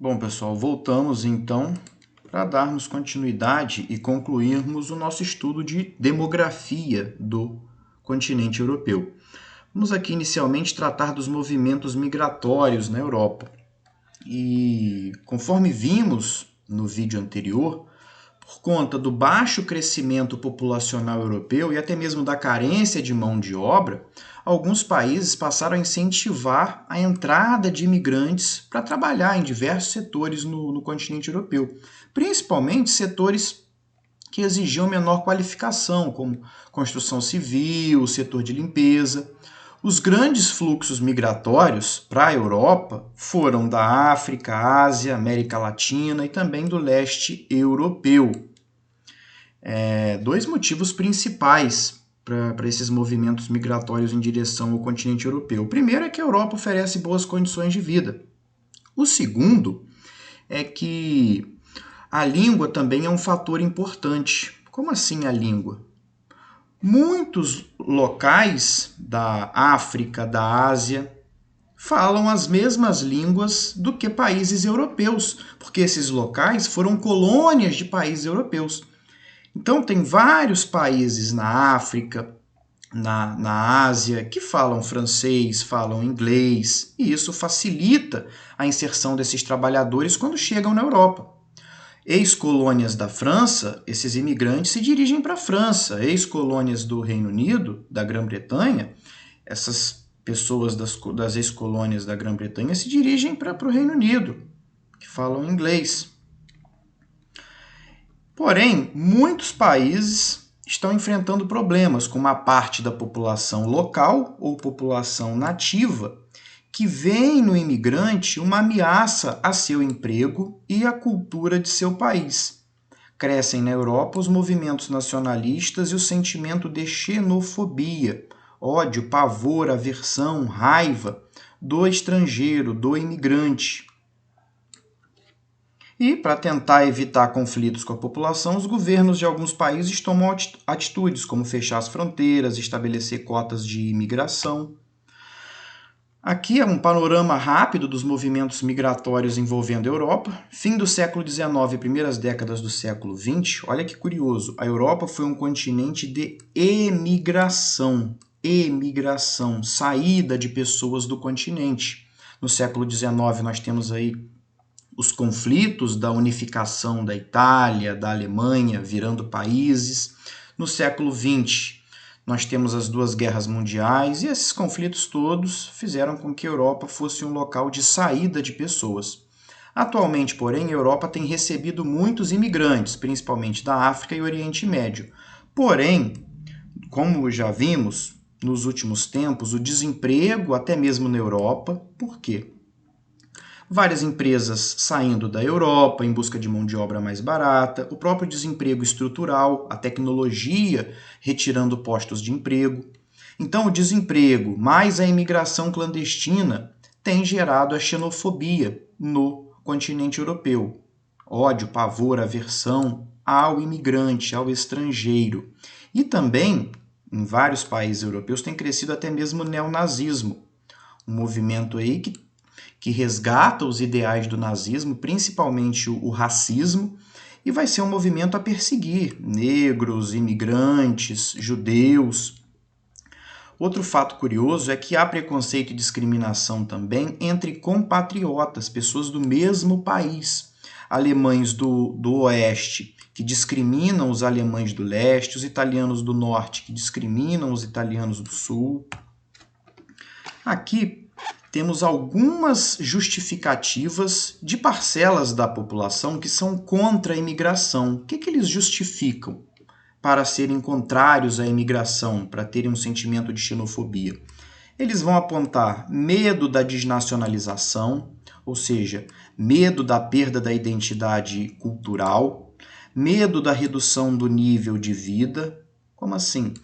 Bom, pessoal, voltamos então para darmos continuidade e concluirmos o nosso estudo de demografia do continente europeu. Vamos aqui inicialmente tratar dos movimentos migratórios na Europa. E conforme vimos no vídeo anterior, por conta do baixo crescimento populacional europeu e até mesmo da carência de mão de obra, alguns países passaram a incentivar a entrada de imigrantes para trabalhar em diversos setores no continente europeu, principalmente setores que exigiam menor qualificação, como construção civil, setor de limpeza. Os grandes fluxos migratórios para a Europa foram da África, Ásia, América Latina e também do leste europeu. Dois motivos principais para esses movimentos migratórios em direção ao continente europeu. O primeiro é que a Europa oferece boas condições de vida. O segundo é que a língua também é um fator importante. Como assim a língua? Muitos locais da África, da Ásia, falam as mesmas línguas do que países europeus, porque esses locais foram colônias de países europeus. Então, tem vários países na África, na Ásia, que falam francês, falam inglês, e isso facilita a inserção desses trabalhadores quando chegam na Europa. Ex-colônias da França, esses imigrantes se dirigem para a França. Ex-colônias do Reino Unido, da Grã-Bretanha, essas pessoas das ex-colônias da Grã-Bretanha se dirigem para o Reino Unido, que falam inglês. Porém, muitos países estão enfrentando problemas com uma parte da população local ou população nativa que vê no imigrante uma ameaça a seu emprego e à cultura de seu país. Crescem na Europa os movimentos nacionalistas e o sentimento de xenofobia, ódio, pavor, aversão, raiva do estrangeiro, do imigrante. E, para tentar evitar conflitos com a população, os governos de alguns países tomam atitudes, como fechar as fronteiras, estabelecer cotas de imigração. Aqui é um panorama rápido dos movimentos migratórios envolvendo a Europa. Fim do século XIX e primeiras décadas do século XX, olha que curioso, a Europa foi um continente de emigração, saída de pessoas do continente. No século XIX nós temos aí os conflitos da unificação da Itália, da Alemanha, virando países. No século XX, nós temos as duas guerras mundiais e esses conflitos todos fizeram com que a Europa fosse um local de saída de pessoas. Atualmente, porém, a Europa tem recebido muitos imigrantes, principalmente da África e Oriente Médio. Porém, como já vimos nos últimos tempos, o desemprego, até mesmo na Europa, por quê? Várias empresas saindo da Europa em busca de mão de obra mais barata, o próprio desemprego estrutural, a tecnologia retirando postos de emprego. Então, o desemprego mais a imigração clandestina tem gerado a xenofobia no continente europeu. Ódio, pavor, aversão ao imigrante, ao estrangeiro. E também, em vários países europeus, tem crescido até mesmo o neonazismo, um movimento aí que resgata os ideais do nazismo, principalmente o racismo, e vai ser um movimento a perseguir negros, imigrantes, judeus. Outro fato curioso é que há preconceito e discriminação também entre compatriotas, pessoas do mesmo país. Alemães do Oeste que discriminam os alemães do Leste, os italianos do Norte que discriminam os italianos do Sul. Aqui temos algumas justificativas de parcelas da população que são contra a imigração. O que eles justificam para serem contrários à imigração, para terem um sentimento de xenofobia? Eles vão apontar medo da desnacionalização, ou seja, medo da perda da identidade cultural, medo da redução do nível de vida. Como assim?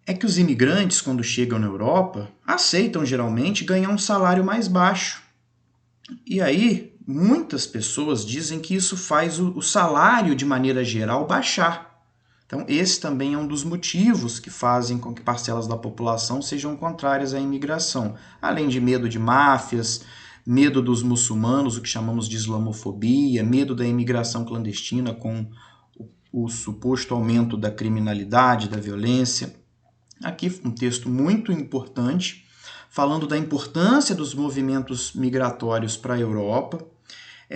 É que os imigrantes, quando chegam na Europa, aceitam geralmente ganhar um salário mais baixo. E aí, muitas pessoas dizem que isso faz o salário, de maneira geral, baixar. Então, esse também é um dos motivos que fazem com que parcelas da população sejam contrárias à imigração. Além de medo de máfias, medo dos muçulmanos, o que chamamos de islamofobia, medo da imigração clandestina com o suposto aumento da criminalidade, da violência. Aqui um texto muito importante, falando da importância dos movimentos migratórios para a Europa,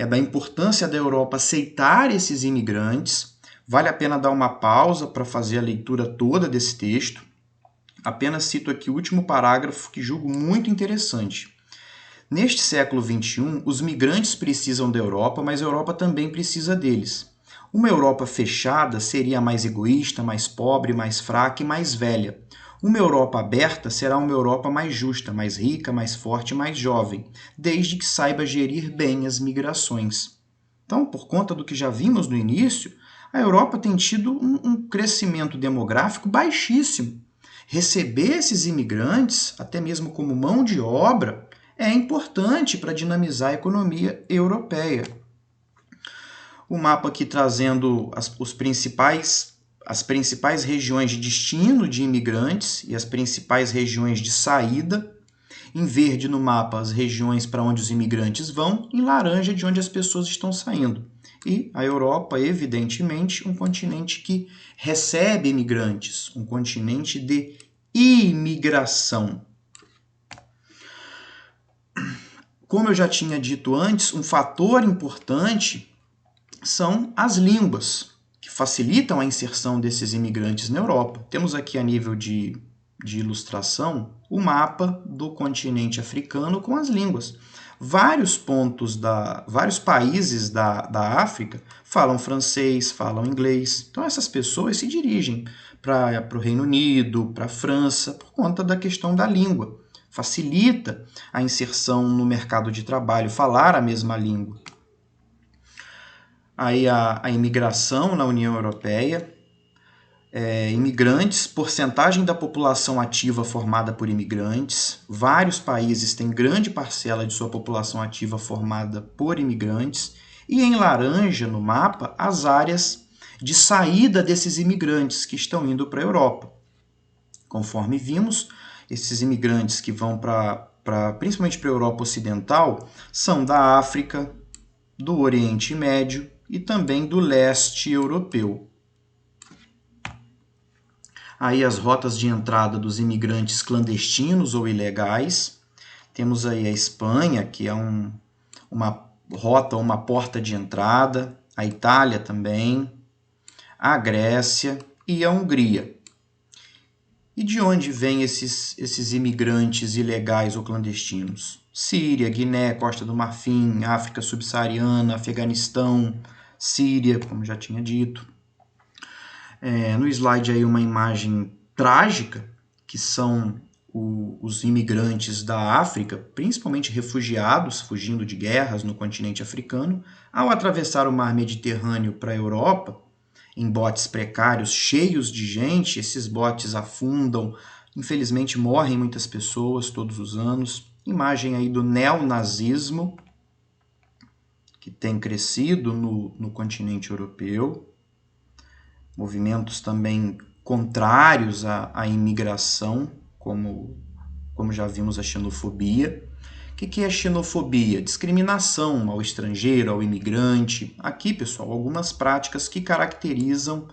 da importância da Europa aceitar esses imigrantes. Vale a pena dar uma pausa para fazer a leitura toda desse texto. Apenas cito aqui o último parágrafo que julgo muito interessante. Neste século XXI, os migrantes precisam da Europa, mas a Europa também precisa deles. Uma Europa fechada seria mais egoísta, mais pobre, mais fraca e mais velha. Uma Europa aberta será uma Europa mais justa, mais rica, mais forte e mais jovem, desde que saiba gerir bem as migrações. Então, por conta do que já vimos no início, a Europa tem tido um crescimento demográfico baixíssimo. Receber esses imigrantes, até mesmo como mão de obra, é importante para dinamizar a economia europeia. O mapa aqui trazendo as principais regiões de destino de imigrantes e as principais regiões de saída. Em verde no mapa as regiões para onde os imigrantes vão, em laranja de onde as pessoas estão saindo. E a Europa, evidentemente, um continente que recebe imigrantes, um continente de imigração. Como eu já tinha dito antes, um fator importante são as línguas, que facilitam a inserção desses imigrantes na Europa. Temos aqui a nível de ilustração o mapa do continente africano com as línguas. Vários países da África falam francês, falam inglês. Então essas pessoas se dirigem para o Reino Unido, para a França, por conta da questão da língua. Facilita a inserção no mercado de trabalho, falar a mesma língua. Aí a imigração na União Europeia, imigrantes, porcentagem da população ativa formada por imigrantes. Vários países têm grande parcela de sua população ativa formada por imigrantes. E em laranja no mapa, as áreas de saída desses imigrantes que estão indo para a Europa. Conforme vimos, esses imigrantes que vão principalmente para a Europa Ocidental são da África, do Oriente Médio e também do leste europeu. Aí as rotas de entrada dos imigrantes clandestinos ou ilegais. Temos aí a Espanha, que é uma rota, uma porta de entrada, a Itália também, a Grécia e a Hungria. E de onde vêm esses imigrantes ilegais ou clandestinos? Síria, Guiné, Costa do Marfim, África Subsaariana, Afeganistão, Síria, como já tinha dito. No slide aí uma imagem trágica, que são os imigrantes da África, principalmente refugiados, fugindo de guerras no continente africano, ao atravessar o mar Mediterrâneo para a Europa, em botes precários, cheios de gente, esses botes afundam, infelizmente morrem muitas pessoas todos os anos. Imagem aí do neonazismo, que tem crescido no continente europeu. Movimentos também contrários à imigração, como já vimos a xenofobia. O que é a xenofobia? Discriminação ao estrangeiro, ao imigrante. Aqui, pessoal, algumas práticas que caracterizam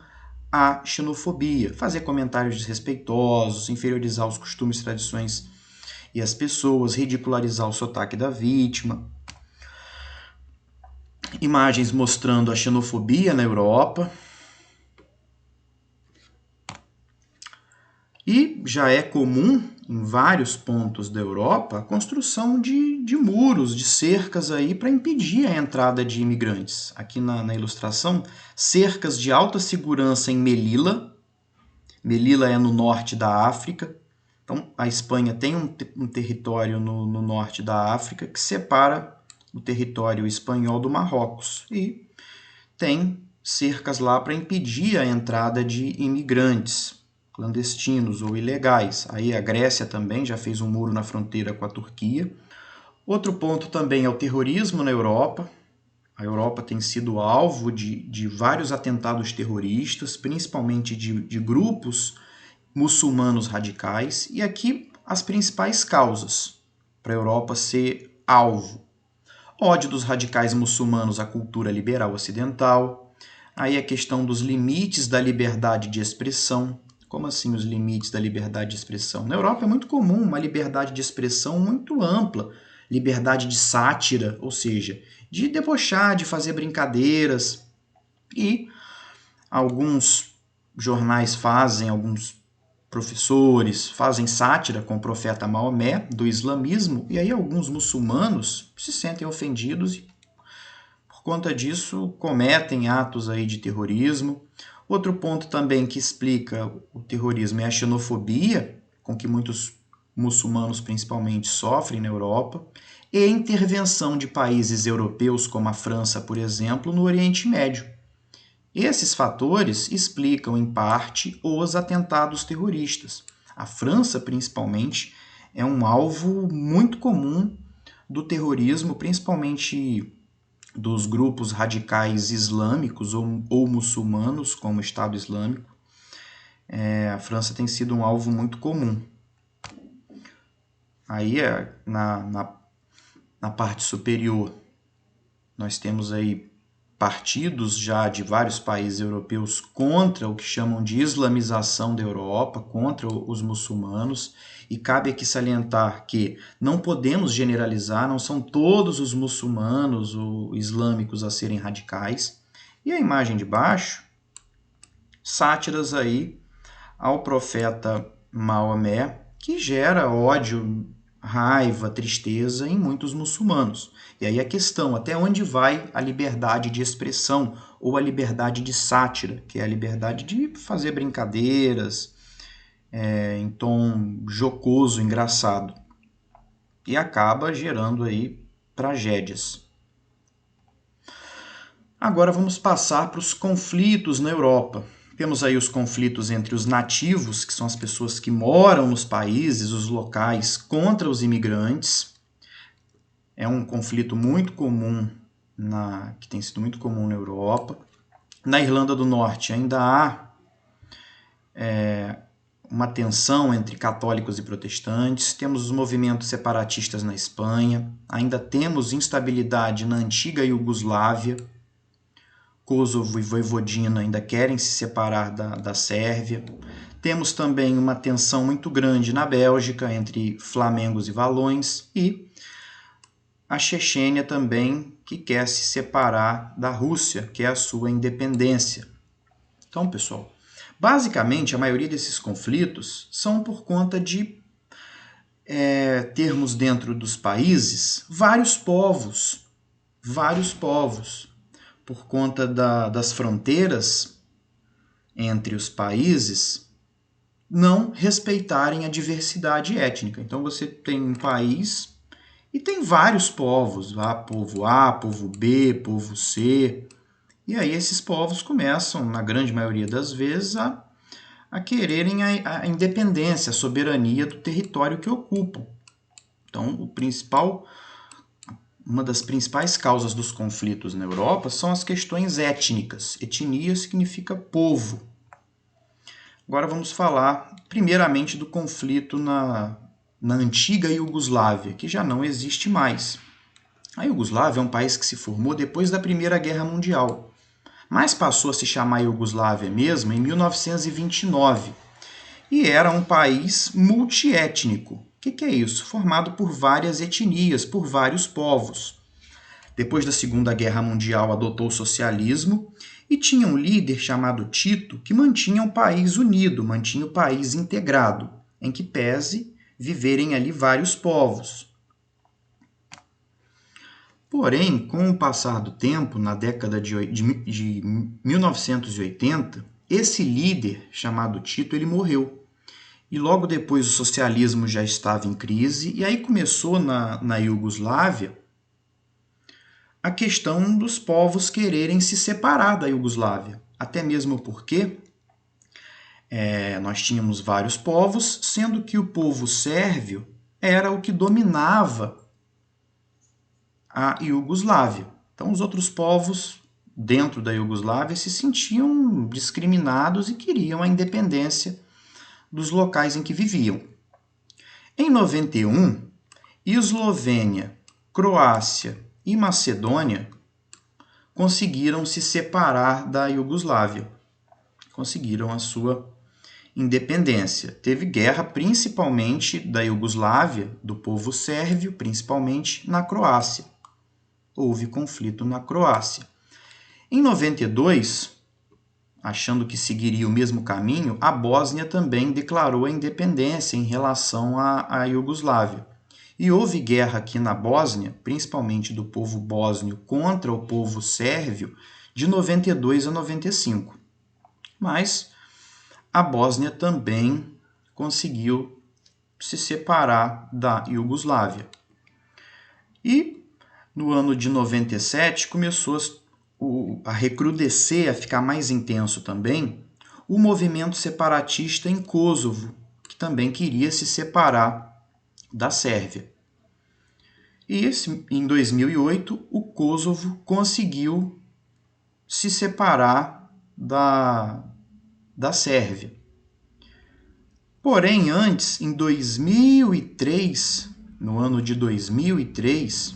a xenofobia. Fazer comentários desrespeitosos, inferiorizar os costumes, tradições e as pessoas, ridicularizar o sotaque da vítima. Imagens mostrando a xenofobia na Europa. E já é comum, em vários pontos da Europa, a construção de muros, de cercas aí para impedir a entrada de imigrantes. Aqui na ilustração, cercas de alta segurança em Melilla. Melilla é no norte da África. Então, a Espanha tem um território no norte da África que separa o território espanhol do Marrocos. E tem cercas lá para impedir a entrada de imigrantes clandestinos ou ilegais. Aí a Grécia também já fez um muro na fronteira com a Turquia. Outro ponto também é o terrorismo na Europa. A Europa tem sido alvo de vários atentados terroristas, principalmente de grupos muçulmanos radicais. E aqui as principais causas para a Europa ser alvo. ódio dos radicais muçulmanos à cultura liberal ocidental, aí a questão dos limites da liberdade de expressão. Como assim os limites da liberdade de expressão? Na Europa é muito comum uma liberdade de expressão muito ampla, liberdade de sátira, ou seja, de debochar, de fazer brincadeiras. E alguns jornais fazem, alguns professores fazem sátira com o profeta Maomé do islamismo, e aí alguns muçulmanos se sentem ofendidos e, por conta disso, cometem atos aí de terrorismo. Outro ponto também que explica o terrorismo é a xenofobia, com que muitos muçulmanos principalmente sofrem na Europa, e a intervenção de países europeus, como a França, por exemplo, no Oriente Médio. Esses fatores explicam, em parte, os atentados terroristas. A França, principalmente, é um alvo muito comum do terrorismo, principalmente dos grupos radicais islâmicos ou muçulmanos, como o Estado Islâmico. A França tem sido um alvo muito comum. Aí, na parte superior, nós temos aí partidos já de vários países europeus contra o que chamam de islamização da Europa, contra os muçulmanos, e cabe aqui salientar que não podemos generalizar, não são todos os muçulmanos ou islâmicos a serem radicais. E a imagem de baixo, sátiras aí ao profeta Maomé, que gera ódio, raiva, tristeza em muitos muçulmanos. E aí a questão, até onde vai a liberdade de expressão ou a liberdade de sátira, que é a liberdade de fazer brincadeiras em tom jocoso, engraçado. E acaba gerando aí tragédias. Agora vamos passar para os conflitos na Europa. Temos aí os conflitos entre os nativos, que são as pessoas que moram nos países, os locais, contra os imigrantes. É um conflito muito comum, que tem sido muito comum na Europa. Na Irlanda do Norte ainda há uma tensão entre católicos e protestantes. Temos os movimentos separatistas na Espanha. Ainda temos instabilidade na antiga Iugoslávia. Kosovo e Vojvodina ainda querem se separar da Sérvia. Temos também uma tensão muito grande na Bélgica entre flamengos e valões, e a Chechênia também, que quer se separar da Rússia, que é a sua independência. Então, pessoal, basicamente a maioria desses conflitos são por conta de termos dentro dos países vários povos, por conta das fronteiras entre os países não respeitarem a diversidade étnica. Então você tem um país e tem vários povos, povo A, povo B, povo C, e aí esses povos começam, na grande maioria das vezes, a quererem a independência, a soberania do território que ocupam. Então, uma das principais causas dos conflitos na Europa são as questões étnicas. Etnia significa povo. Agora vamos falar primeiramente do conflito na antiga Iugoslávia, que já não existe mais. A Iugoslávia é um país que se formou depois da Primeira Guerra Mundial, mas passou a se chamar Iugoslávia mesmo em 1929, e era um país multiétnico. O que é isso? Formado por várias etnias, por vários povos. Depois da Segunda Guerra Mundial, adotou o socialismo e tinha um líder chamado Tito que mantinha o país unido, mantinha o país integrado, em que pese viverem ali vários povos. Porém, com o passar do tempo, na década de 1980, esse líder chamado Tito ele morreu. E logo depois o socialismo já estava em crise, e aí começou na Iugoslávia a questão dos povos quererem se separar da Iugoslávia. Até mesmo porque nós tínhamos vários povos, sendo que o povo sérvio era o que dominava a Iugoslávia. Então os outros povos dentro da Iugoslávia se sentiam discriminados e queriam a independência dos locais em que viviam. Em 91, Eslovênia, Croácia e Macedônia conseguiram se separar da Iugoslávia, conseguiram a sua independência. Teve guerra principalmente da Iugoslávia, do povo sérvio, principalmente na Croácia. Houve conflito na Croácia. Em 92, achando que seguiria o mesmo caminho, a Bósnia também declarou a independência em relação à Iugoslávia. E houve guerra aqui na Bósnia, principalmente do povo bósnio contra o povo sérvio, de 92 a 95. Mas a Bósnia também conseguiu se separar da Iugoslávia. E no ano de 97 começou a recrudescer, a ficar mais intenso também, o movimento separatista em Kosovo, que também queria se separar da Sérvia. E em 2008, o Kosovo conseguiu se separar da Sérvia. Porém, antes, em 2003, no ano de 2003,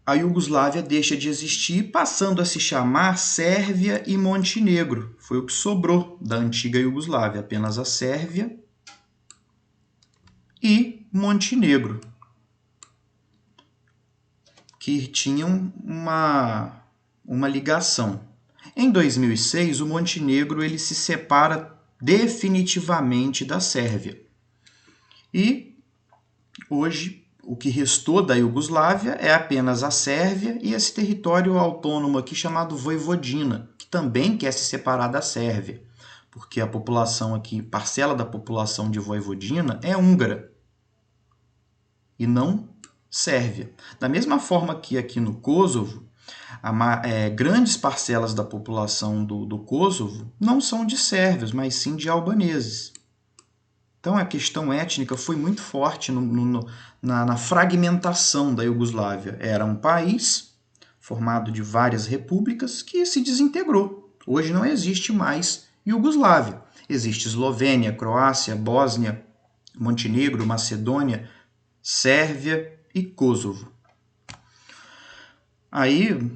a Iugoslávia deixa de existir, passando a se chamar Sérvia e Montenegro. Foi o que sobrou da antiga Iugoslávia, apenas a Sérvia e Montenegro, que tinham uma ligação. Em 2006, o Montenegro ele se separa definitivamente da Sérvia. E hoje, o que restou da Iugoslávia é apenas a Sérvia e esse território autônomo aqui chamado Voivodina, que também quer se separar da Sérvia, porque a população aqui, parcela da população de Voivodina é húngara e não sérvia. Da mesma forma que aqui no Kosovo, grandes parcelas da população do Kosovo não são de sérvios, mas sim de albaneses. Então a questão étnica foi muito forte na fragmentação da Iugoslávia. Era um país formado de várias repúblicas que se desintegrou. Hoje não existe mais Iugoslávia. Existe Eslovênia, Croácia, Bósnia, Montenegro, Macedônia, Sérvia e Kosovo. Aí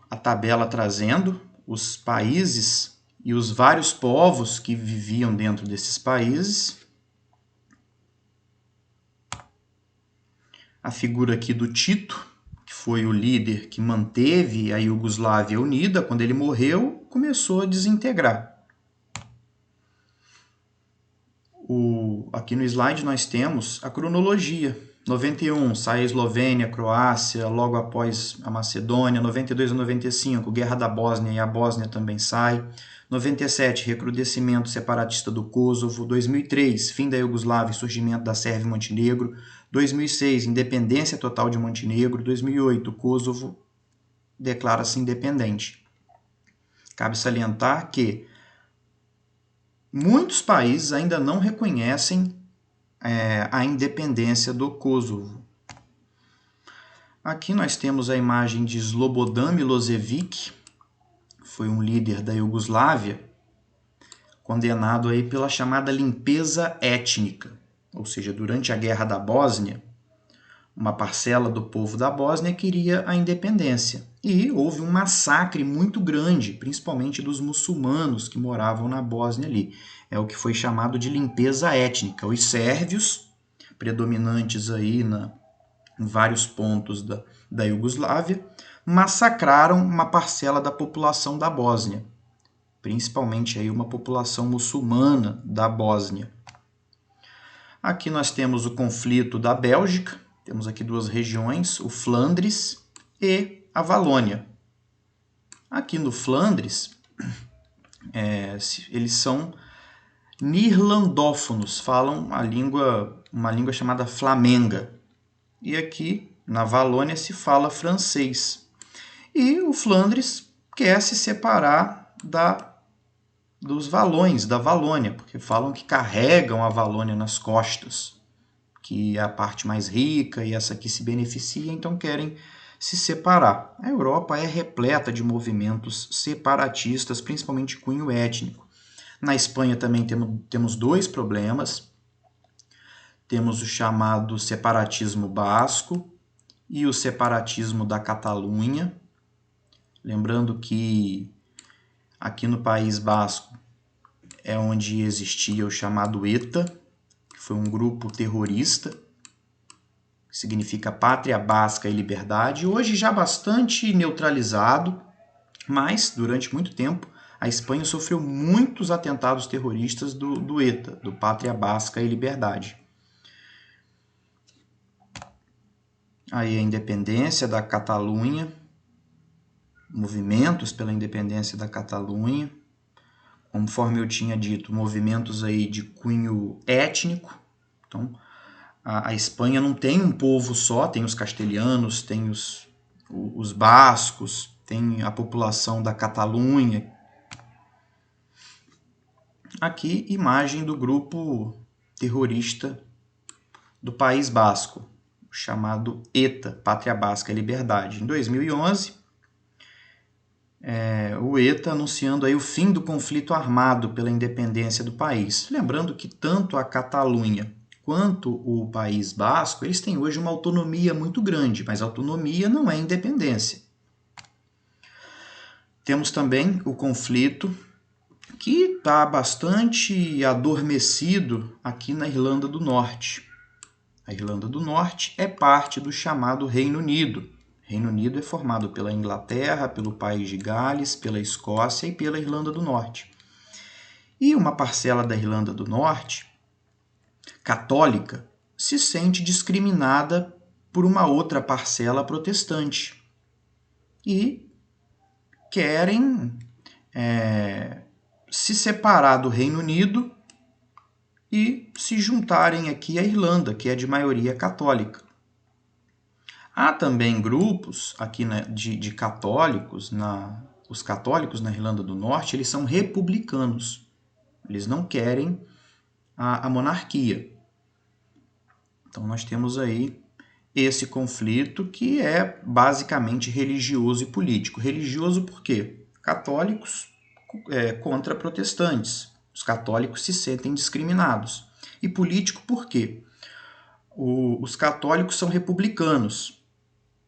a tabela trazendo os países e os vários povos que viviam dentro desses países. A figura aqui do Tito, que foi o líder que manteve a Iugoslávia unida. Quando ele morreu, começou a desintegrar. Aqui no slide nós temos a cronologia. 91, sai a Eslovênia, Croácia, logo após a Macedônia. 92 a 95, Guerra da Bósnia e a Bósnia também sai. 97, recrudescimento separatista do Kosovo. 2003, fim da Iugoslávia e surgimento da Sérvia e Montenegro. 2006, independência total de Montenegro. 2008, Kosovo declara-se independente. Cabe salientar que muitos países ainda não reconhecem a independência do Kosovo. Aqui nós temos a imagem de Slobodan Milošević, foi um líder da Iugoslávia, condenado aí pela chamada limpeza étnica, ou seja, durante a Guerra da Bósnia, uma parcela do povo da Bósnia queria a independência. E houve um massacre muito grande, principalmente dos muçulmanos que moravam na Bósnia ali. É o que foi chamado de limpeza étnica. Os sérvios, predominantes aí em vários pontos da Iugoslávia, massacraram uma parcela da população da Bósnia, principalmente aí uma população muçulmana da Bósnia. Aqui nós temos o conflito da Bélgica. Temos aqui duas regiões, o Flandres e a Valônia. Aqui no Flandres, eles são neerlandófonos, falam uma língua chamada flamenga. E aqui na Valônia se fala francês. E o Flandres quer se separar dos valões, da Valônia, porque falam que carregam a Valônia nas costas, que é a parte mais rica e essa aqui se beneficia, então querem se separar. A Europa é repleta de movimentos separatistas, principalmente de cunho étnico. Na Espanha também temos dois problemas. temos o chamado separatismo basco e o separatismo da Catalunha. Lembrando que aqui no País Basco é onde existia o chamado ETA, que foi um grupo terrorista, que significa Pátria Basca e Liberdade, hoje já bastante neutralizado, mas durante muito tempo a Espanha sofreu muitos atentados terroristas do ETA, do Pátria Basca e Liberdade. Aí a independência da Catalunha, movimentos pela independência da Catalunha, conforme eu tinha dito, movimentos aí de cunho étnico. Então, a Espanha não tem um povo só, tem os castelhanos, tem os bascos, tem a população da Catalunha. Aqui, imagem do grupo terrorista do País Basco, chamado ETA, Pátria Basca e Liberdade. Em 2011, o ETA anunciando aí o fim do conflito armado pela independência do país. Lembrando que tanto a Catalunha quanto o País Basco, eles têm hoje uma autonomia muito grande, mas autonomia não é independência. Temos também o conflito que está bastante adormecido aqui na Irlanda do Norte. A Irlanda do Norte é parte do chamado Reino Unido. Reino Unido é formado pela Inglaterra, pelo País de Gales, pela Escócia e pela Irlanda do Norte. E uma parcela da Irlanda do Norte, católica, se sente discriminada por uma outra parcela protestante. E querem se separar do Reino Unido e se juntarem aqui à Irlanda, que é de maioria católica. Há também grupos aqui de católicos, os católicos na Irlanda do Norte, eles são republicanos. Eles não querem a monarquia. Então nós temos aí esse conflito que é basicamente religioso e político. Religioso por quê? Católicos contra protestantes. Os católicos se sentem discriminados. E político por quê? Os católicos são republicanos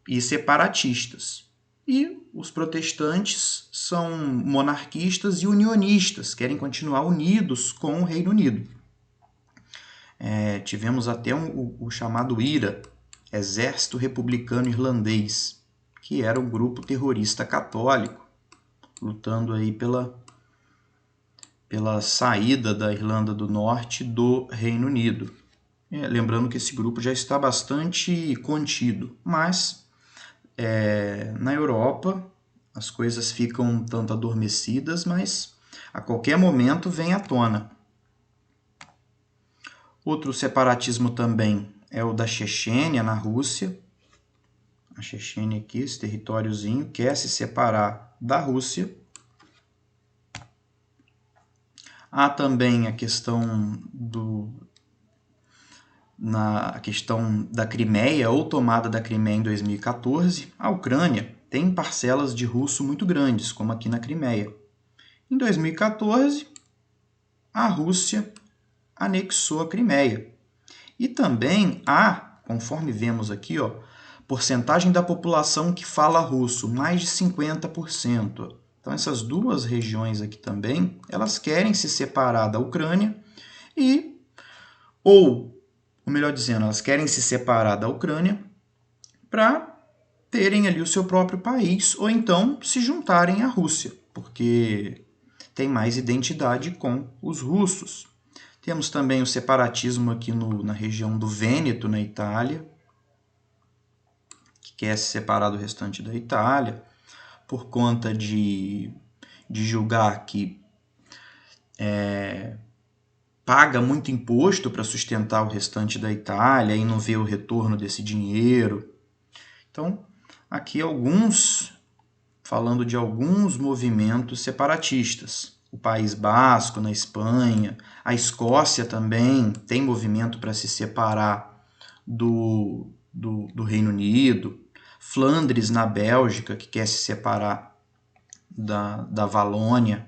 e separatistas. E os protestantes são monarquistas e unionistas, querem continuar unidos com o Reino Unido. Tivemos até o chamado IRA, Exército Republicano Irlandês, que era um grupo terrorista católico, lutando aí pela saída da Irlanda do Norte do Reino Unido. Lembrando que esse grupo já está bastante contido, mas na Europa as coisas ficam um tanto adormecidas, mas a qualquer momento vem à tona. Outro separatismo também é o da Chechênia, na Rússia. A Chechênia aqui, esse territóriozinho, quer se separar da Rússia. Há também a questão a questão da Crimeia, ou tomada da Crimeia em 2014. A Ucrânia tem parcelas de russo muito grandes, como aqui na Crimeia. Em 2014, a Rússia anexou a Crimeia. E também há, conforme vemos aqui, porcentagem da população que fala russo, mais de 50%. Então essas duas regiões aqui também, elas querem se separar da Ucrânia ou melhor dizendo, elas querem se separar da Ucrânia para terem ali o seu próprio país, ou então se juntarem à Rússia, porque tem mais identidade com os russos. Temos também o separatismo aqui na região do Vêneto, na Itália, que quer se separar do restante da Itália, por conta de julgar que paga muito imposto para sustentar o restante da Itália e não vê o retorno desse dinheiro. Então, aqui falando de alguns movimentos separatistas. O País Basco, na Espanha, a Escócia também tem movimento para se separar do Reino Unido, Flandres, na Bélgica, que quer se separar da Valônia,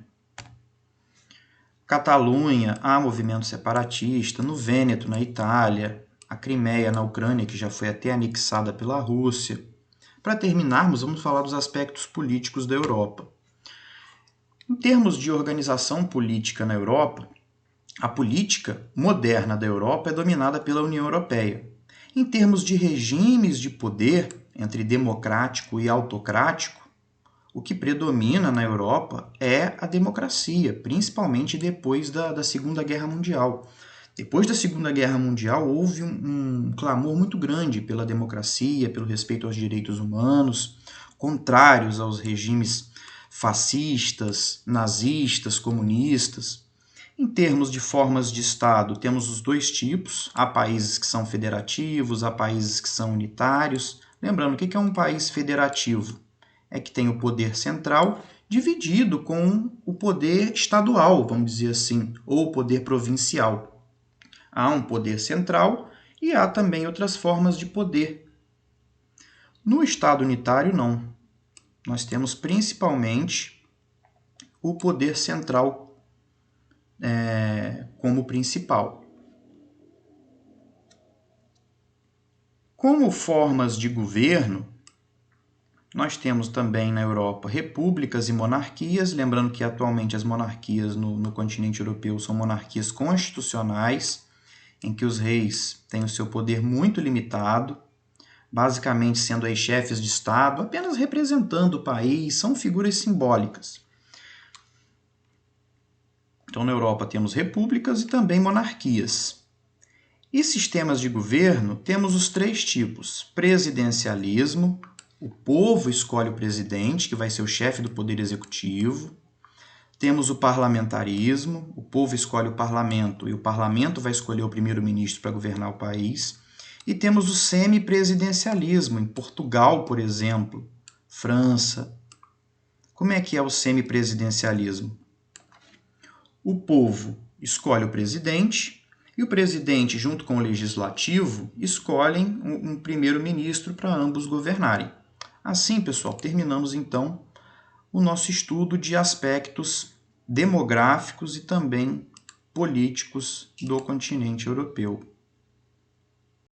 Catalunha, há movimento separatista, no Vêneto, na Itália, a Crimeia na Ucrânia, que já foi até anexada pela Rússia. Para terminarmos, vamos falar dos aspectos políticos da Europa. Em termos de organização política na Europa, a política moderna da Europa é dominada pela União Europeia. Em termos de regimes de poder, entre democrático e autocrático, o que predomina na Europa é a democracia, principalmente depois da Segunda Guerra Mundial. Depois da Segunda Guerra Mundial, houve um clamor muito grande pela democracia, pelo respeito aos direitos humanos, contrários aos regimes fascistas, nazistas, comunistas. Em termos de formas de Estado, temos os dois tipos. Há países que são federativos, há países que são unitários. Lembrando, o que é um país federativo? É que tem o poder central dividido com o poder estadual, vamos dizer assim, ou o poder provincial. Há um poder central e há também outras formas de poder. No Estado unitário, não. Nós temos principalmente o poder central como principal. Como formas de governo, nós temos também na Europa repúblicas e monarquias, lembrando que atualmente as monarquias no continente europeu são monarquias constitucionais, em que os reis têm o seu poder muito limitado, basicamente sendo aí chefes de Estado, apenas representando o país, são figuras simbólicas. Então, na Europa temos repúblicas e também monarquias. E sistemas de governo, temos os três tipos: presidencialismo, o povo escolhe o presidente, que vai ser o chefe do poder executivo. Temos o parlamentarismo, o povo escolhe o parlamento e o parlamento vai escolher o primeiro-ministro para governar o país. E temos o semipresidencialismo, em Portugal, por exemplo, França. Como é que é o semipresidencialismo? O povo escolhe o presidente e o presidente, junto com o legislativo, escolhem um primeiro-ministro para ambos governarem. Assim, pessoal, terminamos então o nosso estudo de aspectos demográficos e também políticos do continente europeu.